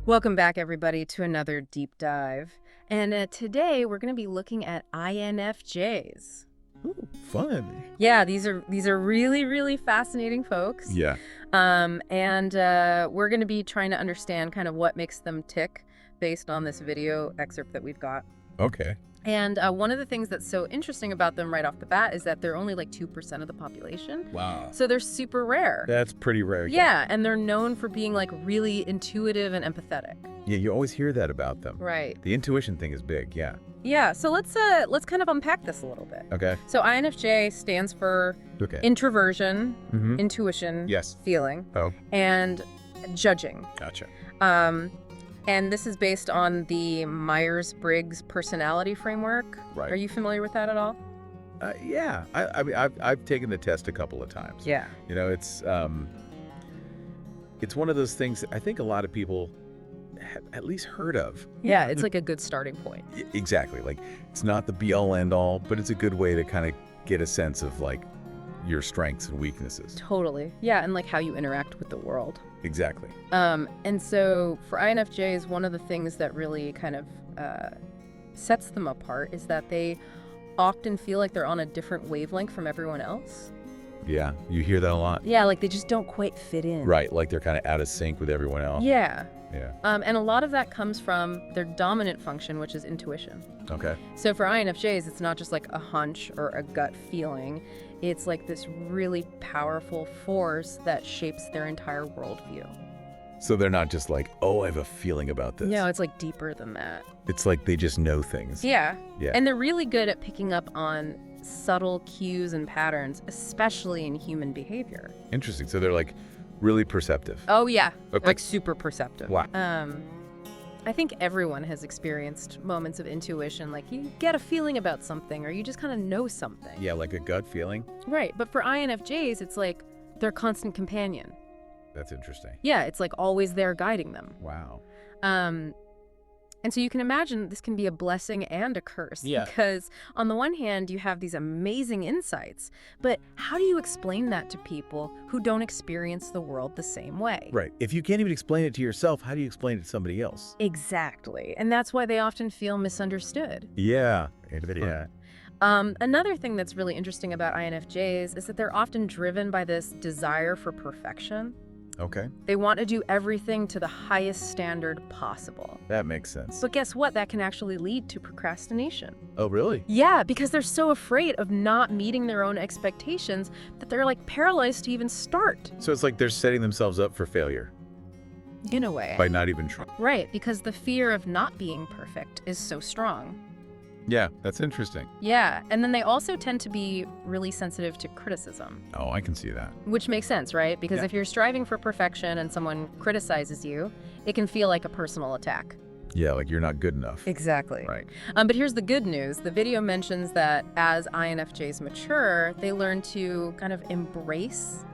Welcome back, everybody, to another deep dive. And today we're going to be looking at INFJs. Ooh, fun. Yeah, these are really, really fascinating folks. Yeah. And we're going to be trying to understand kind of what makes them tick based on this video excerpt that we've got. Okay. And one of the things that's so interesting about them right off the bat is that they're only like 2% of the population. Wow. So they're super rare. That's pretty rare. Yeah, and they're known for being like really intuitive and empathetic. Yeah, you always hear that about them. Right. The intuition thing is big, yeah. Yeah, so let's kind of unpack this a little bit. Okay. So INFJ stands for Okay. introversion, Mm-hmm. intuition, Yes. feeling, Oh, and judging. gotcha. And this is based on the Myers-Briggs personality framework. Right. Are you familiar with that at all? Yeah. I mean, I've taken the test a couple of times. Yeah. You know, it's one of those things I think a lot of people have at least heard of. Yeah, it's like a good starting point. Exactly. Like, it's not the be-all, end-all, but it's a good way to kind of get a sense of, like, your strengths and weaknesses. Totally. Yeah, and like how you interact with the world. Exactly. And so for INFJs, one of the things that really kind of sets them apart is that they often feel like they're on a different wavelength from everyone else. Yeah, you hear that a lot. Yeah, like they just don't quite fit in. Right, like they're kind of out of sync with everyone else. Yeah. Yeah. And a lot of that comes from their dominant function, which is intuition. Okay. So for INFJs, it's not just like a hunch or a gut feeling. It's like this really powerful force that shapes their entire worldview. So they're not just like, oh, I have a feeling about this. No, it's like deeper than that. It's like they just know things. Yeah. Yeah. And they're really good at picking up on subtle cues and patterns, especially in human behavior. Interesting. So they're like really perceptive. Oh, yeah. Okay. Like super perceptive. Wow. I think everyone has experienced moments of intuition, like you get a feeling about something or you just kind of know something. Yeah, like a gut feeling. Right. But for INFJs, it's like their constant companion. That's interesting. Yeah, it's like always there guiding them. Wow. And so you can imagine this can be a blessing and a curse. Yeah. Because on the one hand, you have these amazing insights, but how do you explain that to people who don't experience the world the same way? Right. If you can't even explain it to yourself, how do you explain it to somebody else? Exactly. And that's why they often feel misunderstood. Yeah. Yeah. Another thing that's really interesting about INFJs is that they're often driven by this desire for perfection. Okay. They want to do everything to the highest standard possible. That makes sense. But guess what? That can actually lead to procrastination. Oh, really? Yeah, because they're so afraid of not meeting their own expectations that they're like paralyzed to even start. So it's like they're setting themselves up for failure In a way. by not even trying. Right, because the fear of not being perfect is so strong. Yeah, that's interesting. Yeah, and then they also tend to be really sensitive to criticism, Oh, I can see that. which makes sense, right? Because Yeah. if you're striving for perfection and someone criticizes you, it can feel like a personal attack. Yeah, like you're not good enough. Exactly. Right. But here's the good news. The video mentions that as INFJs mature, they learn to kind of embrace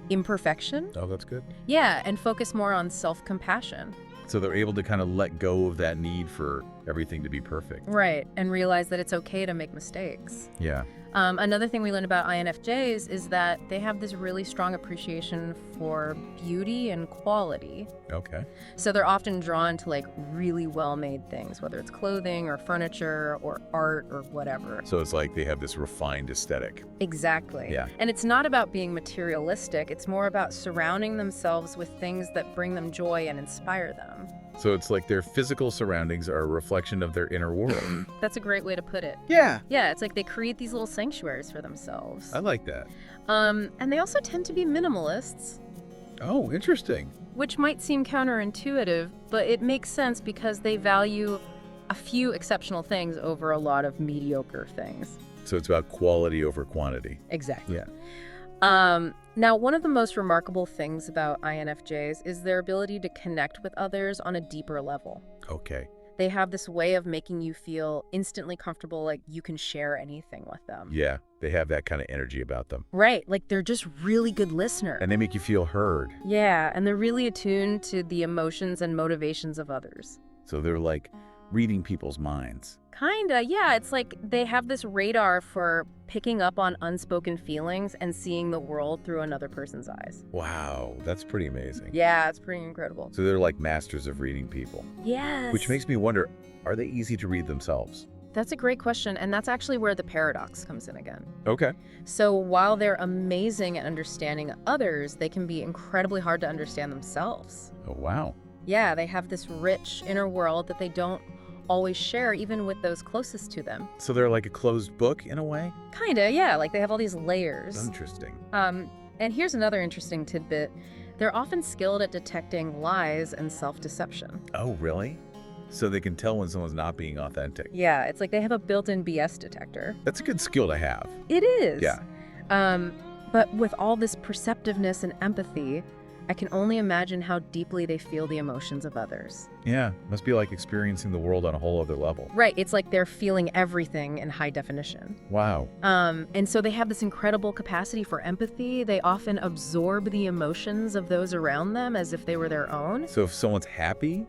imperfection. Oh, that's good. Yeah, and focus more on self-compassion. So they're able to kind of let go of that need for everything to be perfect. Right, and realize that it's okay to make mistakes. Yeah. Another thing we learned about INFJs is that they have this really strong appreciation for beauty and quality. Okay. So they're often drawn to like really well-made things, whether it's clothing or furniture or art or whatever. So it's like they have this refined aesthetic. Exactly. Yeah. And it's not about being materialistic. It's more about surrounding themselves with things that bring them joy and inspire them. So it's like their physical surroundings are a reflection of their inner world. That's a great way to put it. Yeah. Yeah, it's like they create these little sanctuaries for themselves. I like that. And they also tend to be minimalists, Oh, interesting. which might seem counterintuitive, but it makes sense because they value a few exceptional things over a lot of mediocre things. So it's about quality over quantity. Exactly. Yeah. Now, one of the most remarkable things about INFJs is their ability to connect with others on a deeper level. Okay. They have this way of making you feel instantly comfortable, like you can share anything with them. Yeah. They have that kind of energy about them. Right, like they're just really good listeners. And they make you feel heard. Yeah, and they're really attuned to the emotions and motivations of others. So they're like reading people's minds. Kinda, yeah. It's like they have this radar for picking up on unspoken feelings and seeing the world through another person's eyes. Wow, that's pretty amazing. Yeah, it's pretty incredible. So they're like masters of reading people. Yes. Which makes me wonder, are they easy to read themselves? That's a great question, and that's actually where the paradox comes in again. Okay. So while they're amazing at understanding others, they can be incredibly hard to understand themselves. Oh, wow. Yeah, they have this rich inner world that they don't always share, even with those closest to them. So they're like a closed book in a way? Kinda, yeah, like they have all these layers. Interesting. And here's another interesting tidbit. They're often skilled at detecting lies and self-deception. Oh, really? So they can tell when someone's not being authentic. Yeah, it's like they have a built-in BS detector. That's a good skill to have. It is. Yeah. But with all this perceptiveness and empathy, I can only imagine how deeply they feel the emotions of others. Yeah, must be like experiencing the world on a whole other level. Right, it's like they're feeling everything in high definition. Wow. And so they have this incredible capacity for empathy. They often absorb the emotions of those around them as if they were their own. So if someone's happy,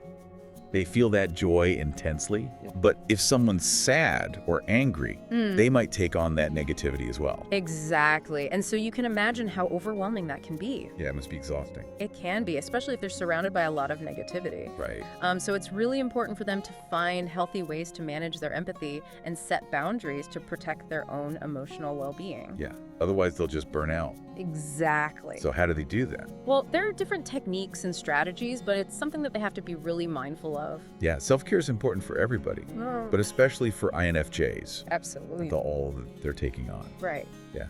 they feel that joy intensely. But if someone's sad or angry, they might take on that negativity as well. Exactly. And so you can imagine how overwhelming that can be. Yeah, it must be exhausting. It can be, especially if they're surrounded by a lot of negativity. Right. So it's really important for them to find healthy ways to manage their empathy and set boundaries to protect their own emotional well-being. Yeah. Otherwise, they'll just burn out. Exactly. So how do they do that? Well, there are different techniques and strategies, but it's something that they have to be really mindful of. Yeah, self-care is important for everybody, but especially for INFJs. Absolutely. With all that they're taking on. Right. Yeah.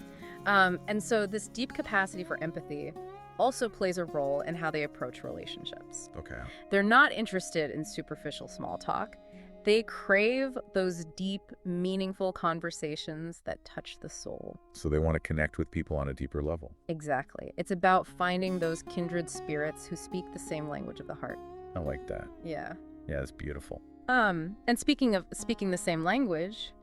And so this deep capacity for empathy also plays a role in how they approach relationships. Okay. They're not interested in superficial small talk. They crave those deep, meaningful conversations that touch the soul. So they want to connect with people on a deeper level. Exactly. It's about finding those kindred spirits who speak the same language of the heart. I like that. Yeah. Yeah, that's beautiful. And speaking of speaking the same language,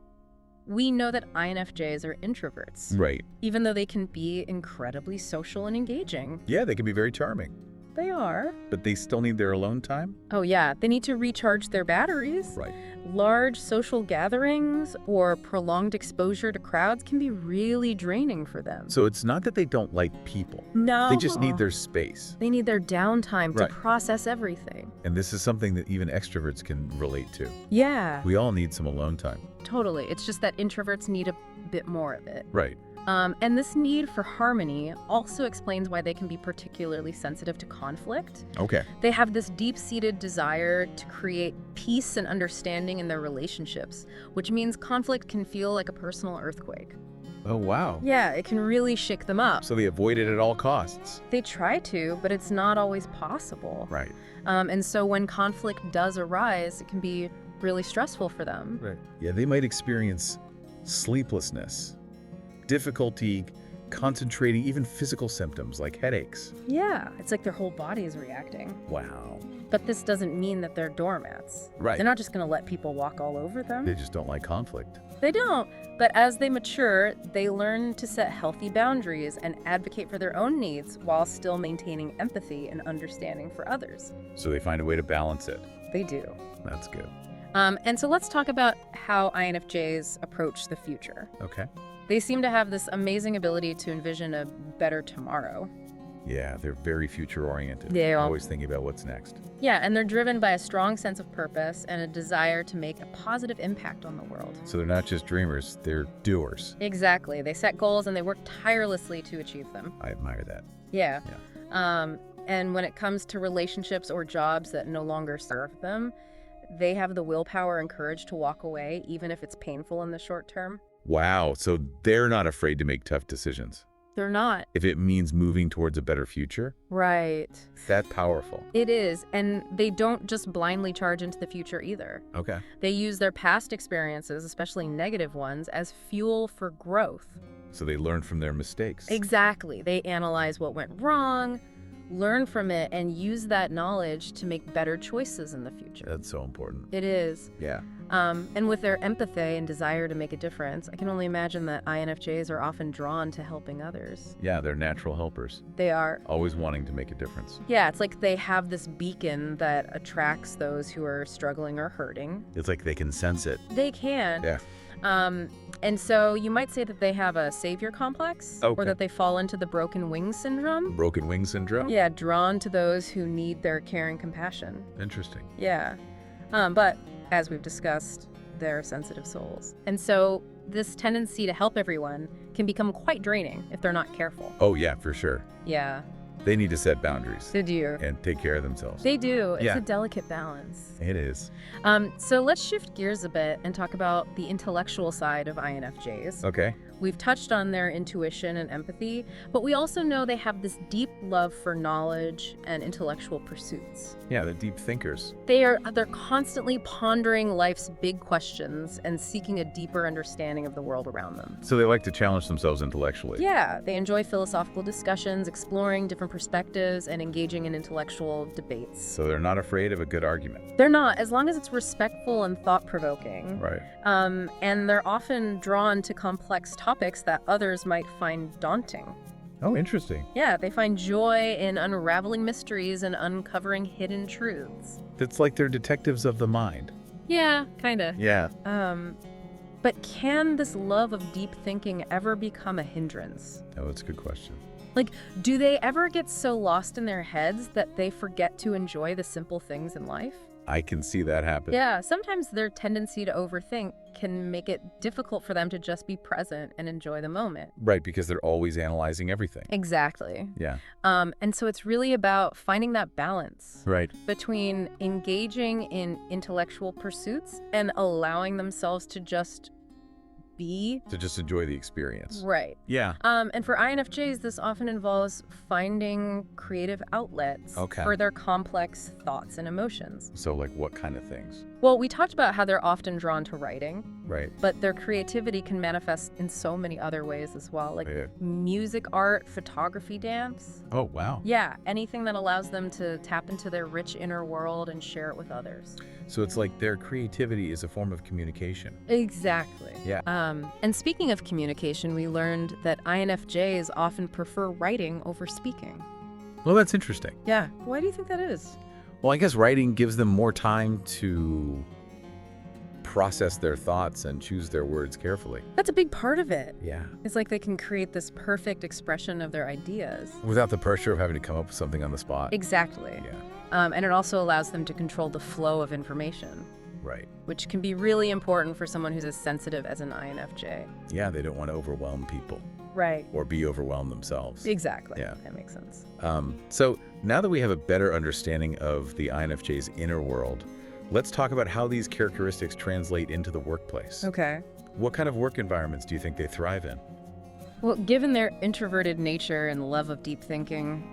we know that INFJs are introverts. Right. Even though they can be incredibly social and engaging. Yeah, they can be very charming. They are. But they still need their alone time? Oh yeah, they need to recharge their batteries. Right. Large social gatherings or prolonged exposure to crowds can be really draining for them. So it's not that they don't like people. No. They just need their space. They need their downtime Right. to process everything. And this is something that even extroverts can relate to. Yeah, We all need some alone time. totally. It's just that introverts need a bit more of it. Right. And this need for harmony also explains why they can be particularly sensitive to conflict. Okay. They have this deep-seated desire to create peace and understanding in their relationships, which means conflict can feel like a personal earthquake. Oh, wow. Yeah, it can really shake them up. So they avoid it at all costs. They try to, but it's not always possible. Right. And so when conflict does arise, it can be really stressful for them. Right. Yeah, they might experience sleeplessness, difficulty concentrating, even physical symptoms like headaches. Yeah, it's like their whole body is reacting. Wow. But this doesn't mean that they're doormats. Right. They're not just going to let people walk all over them. They just don't like conflict. They don't. But as they mature, they learn to set healthy boundaries and advocate for their own needs while still maintaining empathy and understanding for others. So they find a way to balance it. They do. That's good. And so let's talk about how INFJs approach the future. Okay. They seem to have this amazing ability to envision a better tomorrow. Yeah, they're very future-oriented. They are. Always thinking about what's next. Yeah, and they're driven by a strong sense of purpose and a desire to make a positive impact on the world. So they're not just dreamers, they're doers. Exactly. They set goals and they work tirelessly to achieve them. I admire that. Yeah. And when it comes to relationships or jobs that no longer serve them, they have the willpower and courage to walk away, even if it's painful in the short term. Wow, so they're not afraid to make tough decisions. They're not. If it means moving towards a better future, Right. that's powerful. It is. And they don't just blindly charge into the future either. Okay. They use their past experiences, especially negative ones, as fuel for growth. So they learn from their mistakes. Exactly. They analyze what went wrong, learn from it, and use that knowledge to make better choices in the future. That's so important. It is. Yeah. And with their empathy and desire to make a difference, I can only imagine that INFJs are often drawn to helping others. Yeah, they're natural helpers, They are. always wanting to make a difference. Yeah, it's like they have this beacon that attracts those who are struggling or hurting. It's like they can sense it. They can. Yeah. And so you might say that they have a savior complex, Okay. or that they fall into the broken wing syndrome. Broken wing syndrome? Yeah, drawn to those who need their care and compassion. Interesting. Yeah. But as we've discussed, they're sensitive souls. And so this tendency to help everyone can become quite draining if they're not careful. Oh, yeah, for sure. Yeah. They need to set boundaries They do. and take care of themselves. They do. It's Yeah. a delicate balance. It is. So let's shift gears a bit and talk about the intellectual side of INFJs. Okay. We've touched on their intuition and empathy, but we also know they have this deep love for knowledge and intellectual pursuits. Yeah, they're deep thinkers. They're constantly pondering life's big questions and seeking a deeper understanding of the world around them. So they like to challenge themselves intellectually. Yeah, they enjoy philosophical discussions, exploring different perspectives, and engaging in intellectual debates. So they're not afraid of a good argument. They're not, as long as it's respectful and thought-provoking. Right. And they're often drawn to complex topics that others might find daunting. Oh, interesting. Yeah, they find joy in unraveling mysteries and uncovering hidden truths. It's like they're detectives of the mind. Yeah, kinda. Yeah. But can this love of deep thinking ever become a hindrance? Oh, that's a good question. Like, do they ever get so lost in their heads that they forget to enjoy the simple things in life? I can see that happen. Yeah, sometimes their tendency to overthink can make it difficult for them to just be present and enjoy the moment. Right, because they're always analyzing everything. Exactly. Yeah. And so it's really about finding that balance Right. between engaging in intellectual pursuits and allowing themselves to just be. To just enjoy the experience. Right. Yeah. And for INFJs, this often involves finding creative outlets Okay. for their complex thoughts and emotions. So, like, what kind of things? Well, we talked about how they're often drawn to writing, Right. but their creativity can manifest in so many other ways as well, like Yeah. music, art, photography, dance. Oh, wow. Yeah, anything that allows them to tap into their rich inner world and share it with others. So it's like their creativity is a form of communication. Exactly. Yeah. And speaking of communication, we learned that INFJs often prefer writing over speaking. Well, that's interesting. Yeah. Why do you think that is? Well, I guess writing gives them more time to process their thoughts and choose their words carefully. That's a big part of it. Yeah. It's like they can create this perfect expression of their ideas. Without the pressure of having to come up with something on the spot. Exactly. Yeah. And it also allows them to control the flow of information, Right. which can be really important for someone who's as sensitive as an INFJ. Yeah, they don't want to overwhelm people Right. or be overwhelmed themselves. Exactly. Yeah. That makes sense. So now that we have a better understanding of the INFJ's inner world, let's talk about how these characteristics translate into the workplace. Okay. What kind of work environments do you think they thrive in? Well, given their introverted nature and love of deep thinking,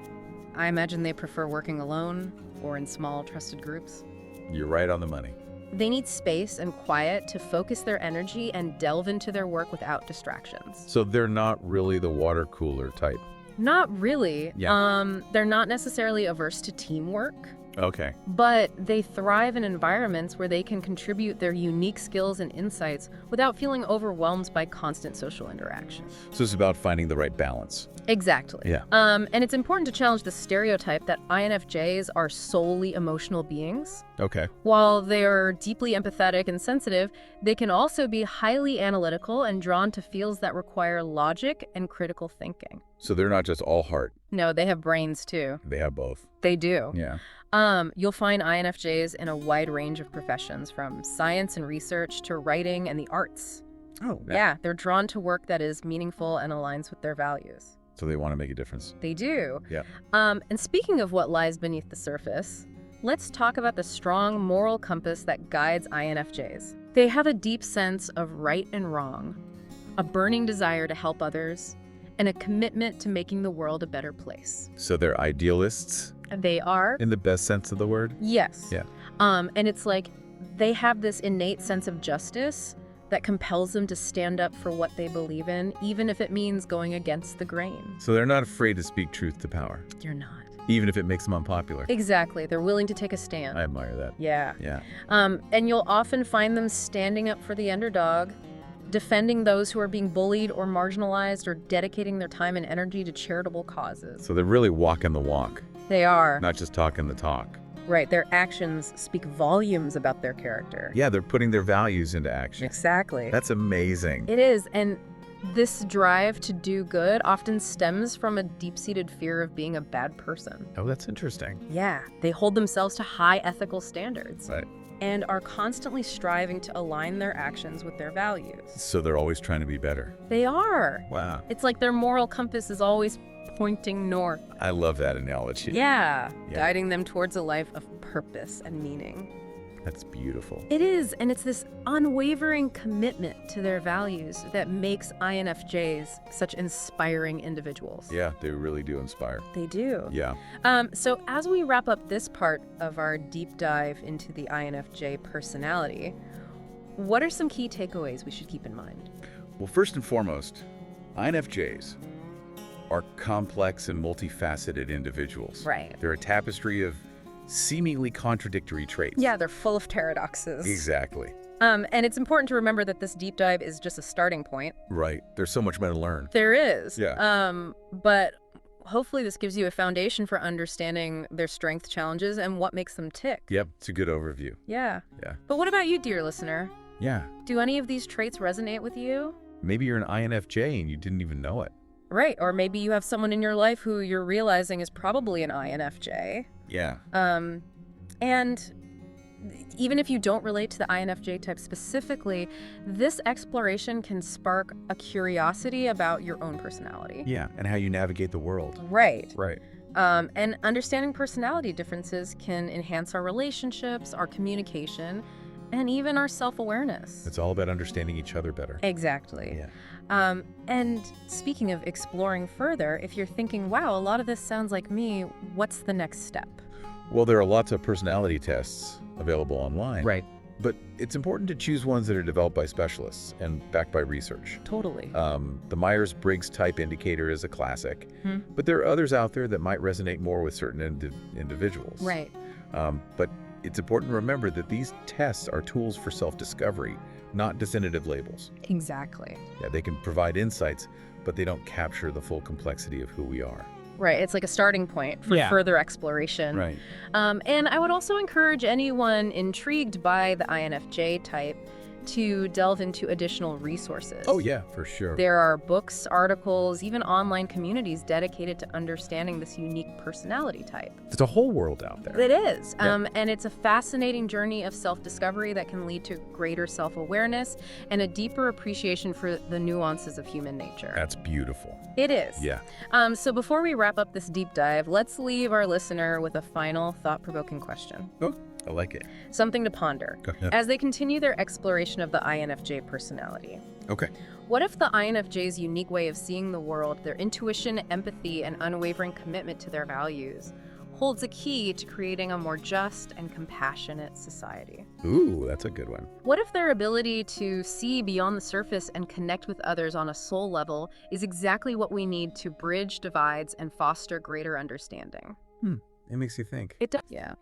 I imagine they prefer working alone or in small, trusted groups. You're right on the money. They need space and quiet to focus their energy and delve into their work without distractions. So they're not really the water cooler type. Not really. Yeah. They're not necessarily averse to teamwork, Okay. but they thrive in environments where they can contribute their unique skills and insights without feeling overwhelmed by constant social interaction. So it's about finding the right balance. Exactly. Yeah. And it's important to challenge the stereotype that INFJs are solely emotional beings. Okay. While they're deeply empathetic and sensitive, they can also be highly analytical and drawn to fields that require logic and critical thinking. So they're not just all heart. No, they have brains too. They have both. They do. Yeah. You'll find INFJs in a wide range of professions, from science and research to writing and the arts. Oh, Yeah, they're drawn to work that is meaningful and aligns with their values. So they want to make a difference. They do. Yeah. And speaking of what lies beneath the surface, let's talk about the strong moral compass that guides INFJs. They have a deep sense of right and wrong, a burning desire to help others, and a commitment to making the world a better place. So they're idealists They are. in the best sense of the word? Yes. Yeah. And it's like they have this innate sense of justice that compels them to stand up for what they believe in, even if it means going against the grain. So they're not afraid to speak truth to power. You're not. Even if it makes them unpopular. Exactly. They're willing to take a stand. I admire that. Yeah. Yeah. And you'll often find them standing up for the underdog, defending those who are being bullied or marginalized, or dedicating their time and energy to charitable causes. So they're really walking the walk, They are. not just talking the talk. Right. Their actions speak volumes about their character. Yeah, they're putting their values into action. Exactly. That's amazing. It is. And this drive to do good often stems from a deep-seated fear of being a bad person. Oh, that's interesting. Yeah. They hold themselves to high ethical standards. Right. And are constantly striving to align their actions with their values. So they're always trying to be better. They are. Wow. It's like their moral compass is always pointing north. I love that analogy. Yeah. Yeah. Guiding them towards a life of purpose and meaning. That's beautiful. It is, and it's this unwavering commitment to their values that makes INFJs such inspiring individuals. Yeah, they really do inspire. They do. Yeah. So as we wrap up this part of our deep dive into the INFJ personality, what are some key takeaways we should keep in mind? Well, first and foremost, INFJs are complex and multifaceted individuals. Right. They're a tapestry of seemingly contradictory traits. Yeah, they're full of paradoxes. Exactly. And it's important to remember that this deep dive is just a starting point. Right. There's so much more to learn. There is. Yeah. But hopefully this gives you a foundation for understanding their strength challenges and what makes them tick. Yep. It's a good overview. Yeah. Yeah. But what about you, dear listener? Yeah. Do any of these traits resonate with you? Maybe you're an INFJ and you didn't even know it. Right. Or maybe you have someone in your life who you're realizing is probably an INFJ. Yeah. And even if you don't relate to the INFJ type specifically, this exploration can spark a curiosity about your own personality. Yeah. And how you navigate the world. Right. Right. And understanding personality differences can enhance our relationships, our communication, and even our self-awareness. It's all about understanding each other better. Exactly. Yeah. And speaking of exploring further, if you're thinking, wow, a lot of this sounds like me, what's the next step? Well, there are lots of personality tests available online. Right. But it's important to choose ones that are developed by specialists and backed by research. Totally. The Myers-Briggs type indicator is a classic, Hmm. but there are others out there that might resonate more with certain individuals. Right. But it's important to remember that these tests are tools for self-discovery, not definitive labels. Exactly. Yeah, they can provide insights, but they don't capture the full complexity of who we are. Right. It's like a starting point for further exploration. Right. And I would also encourage anyone intrigued by the INFJ type to delve into additional resources. Oh, yeah, for sure. There are books, articles, even online communities dedicated to understanding this unique personality type. There's a whole world out there. It is. Yeah. And it's a fascinating journey of self-discovery that can lead to greater self-awareness and a deeper appreciation for the nuances of human nature. That's beautiful. It is. Yeah. So before we wrap up this deep dive, let's leave our listener with a final thought-provoking question. Oh, I like it. Something to ponder Okay. as they continue their exploration of the INFJ personality. Okay. What if the INFJ's unique way of seeing the world, their intuition, empathy, and unwavering commitment to their values holds a key to creating a more just and compassionate society? Ooh, that's a good one. What if their ability to see beyond the surface and connect with others on a soul level is exactly what we need to bridge divides and foster greater understanding? It makes you think. It does. Yeah.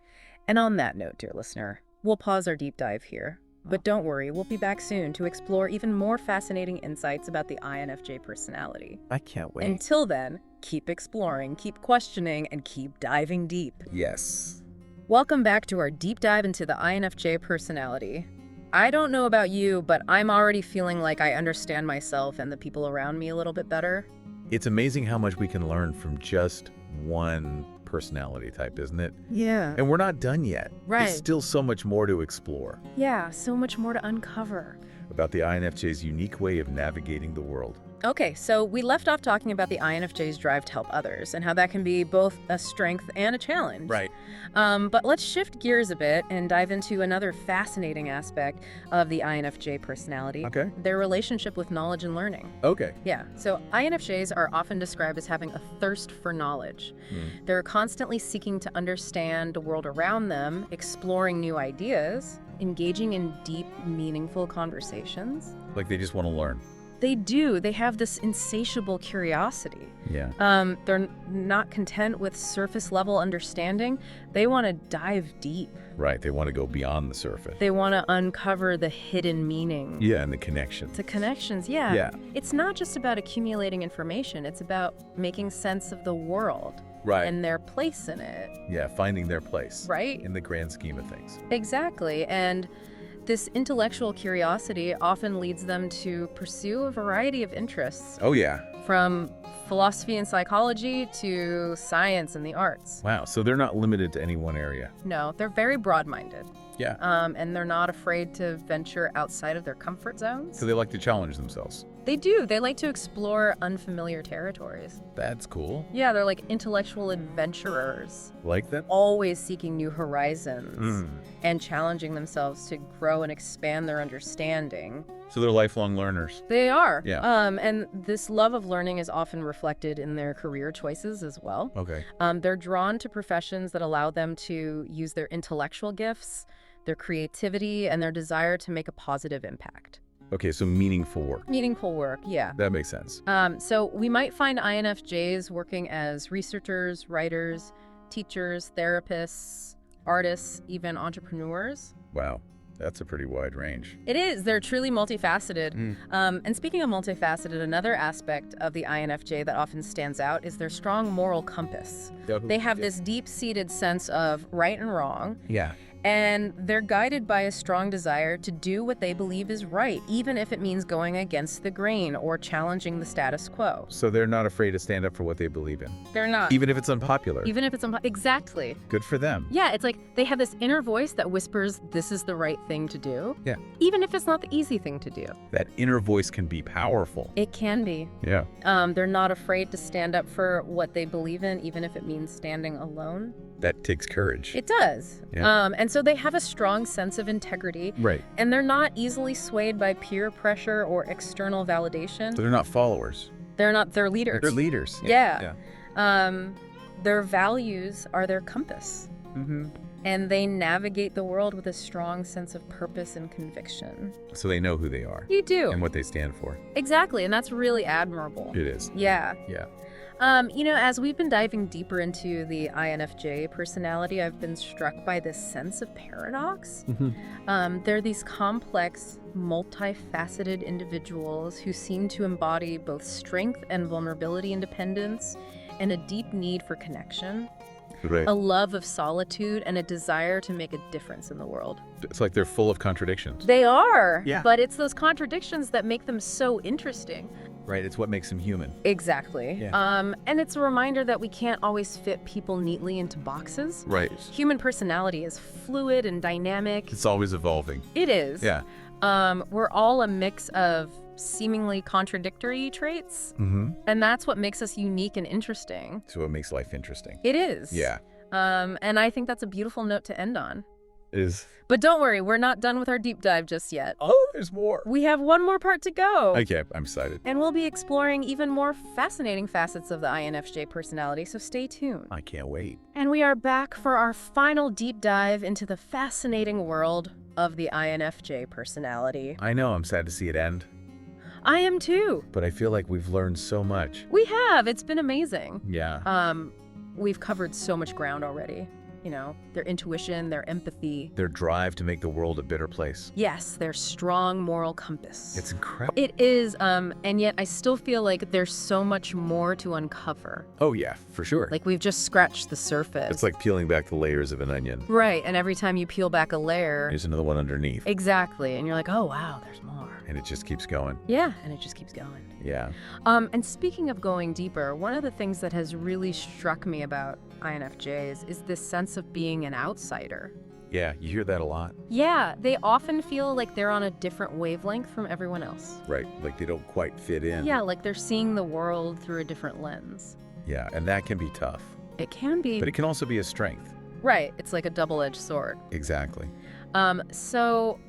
And on that note, dear listener, we'll pause our deep dive here. But don't worry, we'll be back soon to explore even more fascinating insights about the INFJ personality. I can't wait. Until then, keep exploring, keep questioning, and keep diving deep. Yes. Welcome back to our deep dive into the INFJ personality. I don't know about you, but I'm already feeling like I understand myself and the people around me a little bit better. It's amazing how much we can learn from just one personality type, isn't it? Yeah. And we're not done yet. Right. There's still so much more to explore Yeah, so much more to uncover. about the INFJ's unique way of navigating the world. Okay, so we left off talking about the INFJ's drive to help others and how that can be both a strength and a challenge. Right. But let's shift gears a bit and dive into another fascinating aspect of the INFJ personality. Okay. Their relationship with knowledge and learning. Okay. Yeah, so INFJs are often described as having a thirst for knowledge. They're constantly seeking to understand the world around them, exploring new ideas, engaging in deep, meaningful conversations. Like they just want to learn. They do. They have this insatiable curiosity. Yeah. They're not content with surface-level understanding. They want to dive deep. Right. They want to go beyond the surface. They want to uncover the hidden meaning. Yeah, and the connection. The connections, yeah. Yeah. It's not just about accumulating information. It's about making sense of the world. Right. And their place in it. Yeah, finding their place. Right. In the grand scheme of things. Exactly. And this intellectual curiosity often leads them to pursue a variety of interests. Oh, yeah. From philosophy and psychology to science and the arts. Wow. So they're not limited to any one area. No, they're very broad-minded. Yeah. And they're not afraid to venture outside of their comfort zones. So they like to challenge themselves. They do. They like to explore unfamiliar territories. That's cool. Yeah, they're like intellectual adventurers. Like that? Always seeking new horizons and challenging themselves to grow and expand their understanding. So they're lifelong learners. They are. Yeah. And this love of learning is often reflected in their career choices as well. Okay. They're drawn to professions that allow them to use their intellectual gifts, their creativity, and their desire to make a positive impact. Okay, so meaningful work. Meaningful work, yeah. That makes sense. So we might find INFJs working as researchers, writers, teachers, therapists, artists, even entrepreneurs. Wow. That's a pretty wide range. It is. They're truly multifaceted. And speaking of multifaceted, another aspect of the INFJ that often stands out is their strong moral compass. They have this deep-seated sense of right and wrong. Yeah. And they're guided by a strong desire to do what they believe is right, even if it means going against the grain or challenging the status quo. So they're not afraid to stand up for what they believe in. They're not. Even if it's unpopular. Even if it's exactly. Good for them. Yeah, it's like they have this inner voice that whispers, this is the right thing to do. Yeah. Even if it's not the easy thing to do. That inner voice can be powerful. It can be. Yeah. They're not afraid to stand up for what they believe in, even if it means standing alone. That takes courage. It does. Yeah. And so they have a strong sense of integrity. Right. And they're not easily swayed by peer pressure or external validation. So they're not followers. They're leaders. They're leaders. Yeah. Their values are their compass. And they navigate the world with a strong sense of purpose and conviction. So they know who they are. You do. And what they stand for. Exactly. And that's really admirable. It is. Yeah. Yeah. As we've been diving deeper into the INFJ personality, I've been struck by this sense of paradox. They're these complex, multifaceted individuals who seem to embody both strength and vulnerability independence and a deep need for connection, Right. a love of solitude, and a desire to make a difference in the world. It's like they're full of contradictions. They are, Yeah. but it's those contradictions that make them so interesting. Right. It's what makes them human. Exactly. Yeah. And it's a reminder that we can't always fit people neatly into boxes. Right. Human personality is fluid and dynamic. It's always evolving. It is. Yeah. We're all a mix of seemingly contradictory traits, and that's what makes us unique and interesting. So it makes life interesting. It is. Yeah. And I think that's a beautiful note to end on. But don't worry, we're not done with our deep dive just yet. Oh, there's more. We have one more part to go. Okay, I'm excited. And we'll be exploring even more fascinating facets of the INFJ personality, so stay tuned. I can't wait. And we are back for our final deep dive into the fascinating world of the INFJ personality. I know, I'm sad to see it end, I am too. but I feel like we've learned so much. We have. It's been amazing. Yeah. We've covered so much ground already. Their intuition, their empathy. Their drive to make the world a better place. Yes, their strong moral compass. It's incredible. It is, and yet I still feel like there's so much more to uncover. Oh, yeah, for sure. Like we've just scratched the surface. It's like peeling back the layers of an onion. Right, and every time you peel back a layer. There's another one underneath. Exactly, and you're like, oh wow, there's more. And it just keeps going. Yeah, and it just keeps going. Yeah. And speaking of going deeper, one of the things that has really struck me about INFJs is this sense of being an outsider. Yeah, you hear that a lot. Yeah, they often feel like they're on a different wavelength from everyone else. Right, like they don't quite fit in. Yeah, like they're seeing the world through a different lens. Yeah, and that can be tough. It can be. But it can also be a strength. Right, it's like a double-edged sword. Exactly. So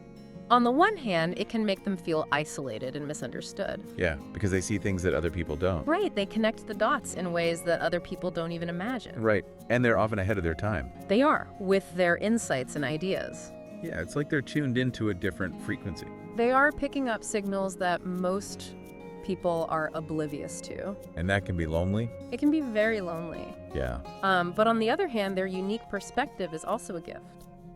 on the one hand, it can make them feel isolated and misunderstood. Yeah, because they see things that other people don't. Right, they connect the dots in ways that other people don't even imagine. Right, and they're often ahead of their time. They are, with their insights and ideas. Yeah, it's like they're tuned into a different frequency. They are picking up signals that most people are oblivious to. And that can be lonely? It can be very lonely. Yeah. But on the other hand, their unique perspective is also a gift.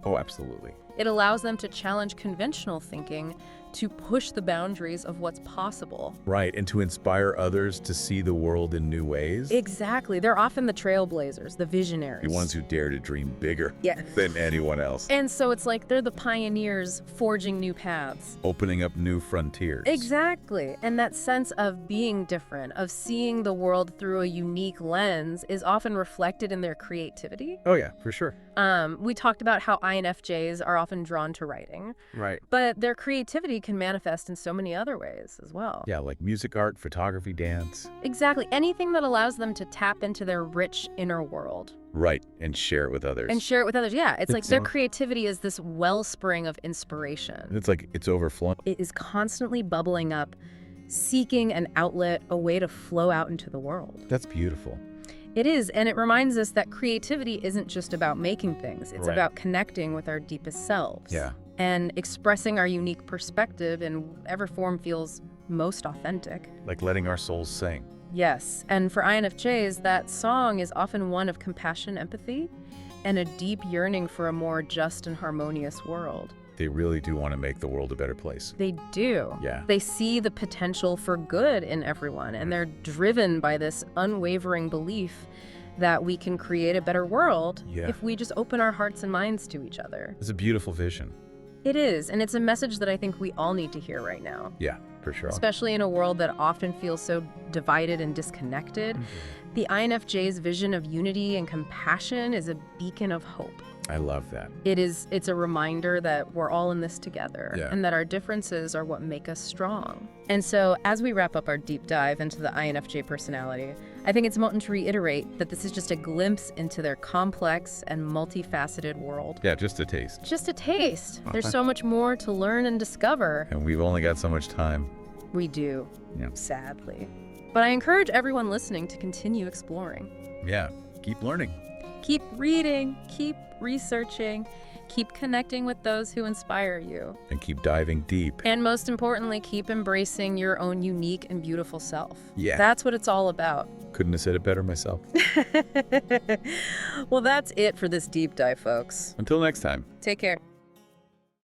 Oh, absolutely. It allows them to challenge conventional thinking, to push the boundaries of what's possible. Right, and to inspire others to see the world in new ways. Exactly. They're often the trailblazers, the visionaries. The ones who dare to dream bigger Yeah. than anyone else. And so it's like they're the pioneers forging new paths. Opening up new frontiers. Exactly. And that sense of being different, of seeing the world through a unique lens, is often reflected in their creativity. Oh yeah, for sure. We talked about how INFJs are often drawn to writing, Right. but their creativity can manifest in so many other ways as well. Yeah, like music, art, photography, dance. Exactly. Anything that allows them to tap into their rich inner world. Right, and share it with others. And share it with others. Yeah, it's like their Exactly. creativity is this wellspring of inspiration. It's like it's overflowing. It is constantly bubbling up, seeking an outlet, a way to flow out into the world. That's beautiful. It is, and it reminds us that creativity isn't just about making things. It's Right. about connecting with our deepest selves. Yeah. And expressing our unique perspective in whatever form feels most authentic. Like letting our souls sing. Yes, and for INFJs, that song is often one of compassion, empathy, and a deep yearning for a more just and harmonious world. They really do want to make the world a better place. They do. Yeah. They see the potential for good in everyone, and they're driven by this unwavering belief that we can create a better world Yeah. if we just open our hearts and minds to each other. It's a beautiful vision. It is, and it's a message that I think we all need to hear right now. Yeah, for sure. Especially in a world that often feels so divided and disconnected. The INFJ's vision of unity and compassion is a beacon of hope. I love that. It's a reminder that we're all in this together, Yeah. and that our differences are what make us strong. And so as we wrap up our deep dive into the INFJ personality, I think it's important to reiterate that this is just a glimpse into their complex and multifaceted world. Yeah, just a taste. Just a taste. There's so much more to learn and discover. And we've only got so much time. We do, Yeah. sadly. But I encourage everyone listening to continue exploring. Yeah, keep learning. Keep reading, keep researching, keep connecting with those who inspire you. And keep diving deep. And most importantly, keep embracing your own unique and beautiful self. Yeah. That's what it's all about. Couldn't have said it better myself. Well, that's it for this deep dive, folks. Until next time. Take care.